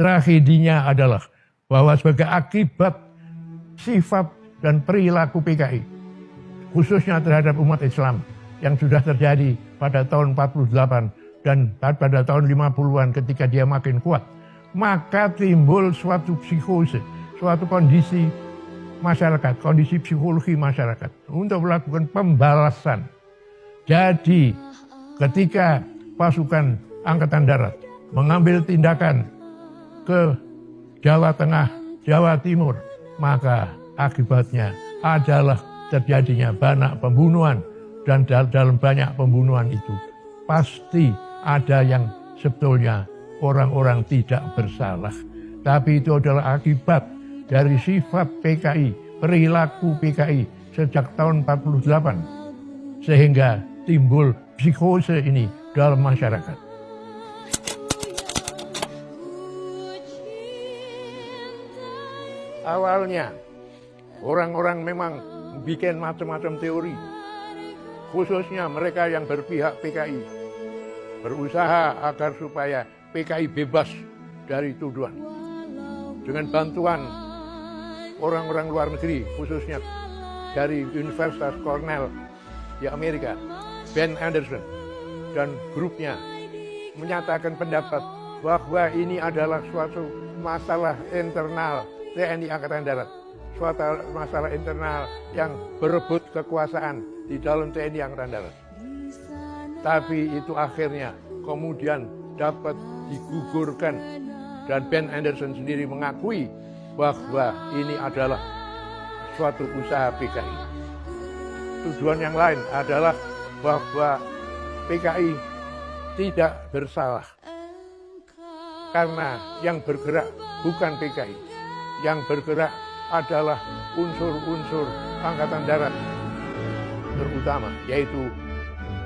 tragedinya adalah bahwa sebagai akibat sifat dan perilaku PKI, khususnya terhadap umat Islam yang sudah terjadi pada tahun 48 dan pada tahun 50-an ketika dia makin kuat, maka timbul suatu psikose, suatu kondisi masyarakat, kondisi psikologi masyarakat untuk melakukan pembalasan. Jadi ketika pasukan Angkatan Darat mengambil tindakan ke Jawa Tengah, Jawa Timur, maka akibatnya adalah terjadinya banyak pembunuhan. Dan dalam banyak pembunuhan itu pasti ada yang sebetulnya orang-orang tidak bersalah. Tapi itu adalah akibat dari sifat PKI, perilaku PKI sejak tahun 48. Sehingga timbul psikose ini dalam masyarakat. Awalnya orang-orang memang bikin macam-macam teori. Khususnya mereka yang berpihak PKI. Berusaha agar supaya PKI bebas dari tuduhan. Dengan bantuan orang-orang luar negeri, khususnya dari Universitas Cornell di Amerika, Ben Anderson dan grupnya menyatakan pendapat bahwa ini adalah suatu masalah internal TNI Angkatan Darat. Suatu masalah internal yang berebut kekuasaan di dalam TNI Angkatan Darat. Tapi itu akhirnya kemudian dapat digugurkan dan Ben Anderson sendiri mengakui bahwa ini adalah suatu usaha PKI. Tujuan yang lain adalah bahwa PKI tidak bersalah karena yang bergerak bukan PKI, yang bergerak adalah unsur-unsur Angkatan Darat terutama, yaitu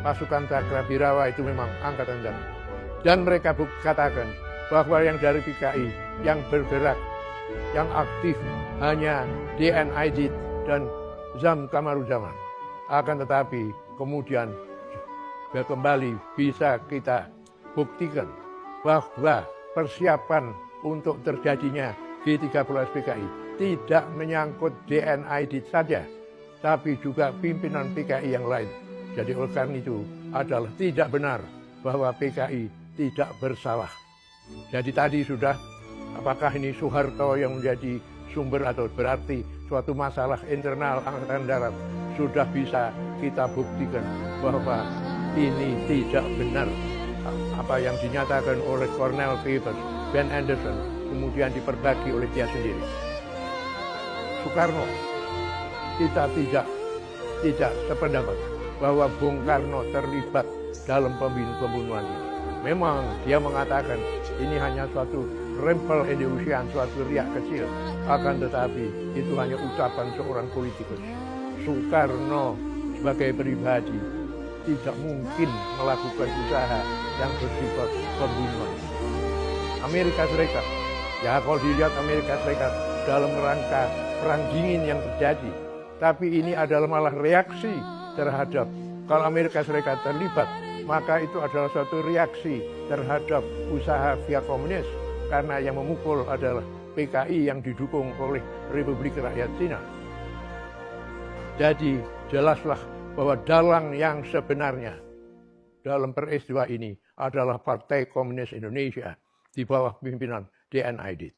pasukan Cakrabirawa itu memang Angkatan Darat. Dan mereka katakan bahwa yang dari PKI, yang bergerak, yang aktif hanya DNID dan Zam Kamaruzaman. Akan tetapi kemudian kembali bisa kita buktikan bahwa persiapan untuk terjadinya G30 PKI tidak menyangkut DNID saja, tapi juga pimpinan PKI yang lain. Jadi oleh karena itu adalah tidak benar bahwa PKI tidak bersalah. Jadi tadi sudah, apakah ini Soeharto yang menjadi sumber atau berarti suatu masalah internal Angkatan Darat, sudah bisa kita buktikan bahwa ini tidak benar. Apa yang dinyatakan oleh Cornell Papers, Ben Anderson, kemudian diperbagi oleh dia sendiri. Soekarno, kita tidak sependapat bahwa Bung Karno terlibat dalam pembunuhan ini. Memang dia mengatakan ini hanya suatu rempel Indonesian, suatu riak kecil. Akan tetapi itu hanya ucapan seorang politikus. Soekarno sebagai pribadi tidak mungkin melakukan usaha yang bersifat pembunuhan. Amerika Serikat, ya kalau dilihat Amerika Serikat dalam rangka perang dingin yang terjadi, tapi ini adalah malah reaksi terhadap, kalau Amerika Serikat terlibat, maka itu adalah suatu reaksi terhadap usaha via komunis, karena yang memukul adalah PKI yang didukung oleh Republik Rakyat Cina. Jadi jelaslah bahwa dalang yang sebenarnya dalam peristiwa ini adalah Partai Komunis Indonesia di bawah pimpinan DNID.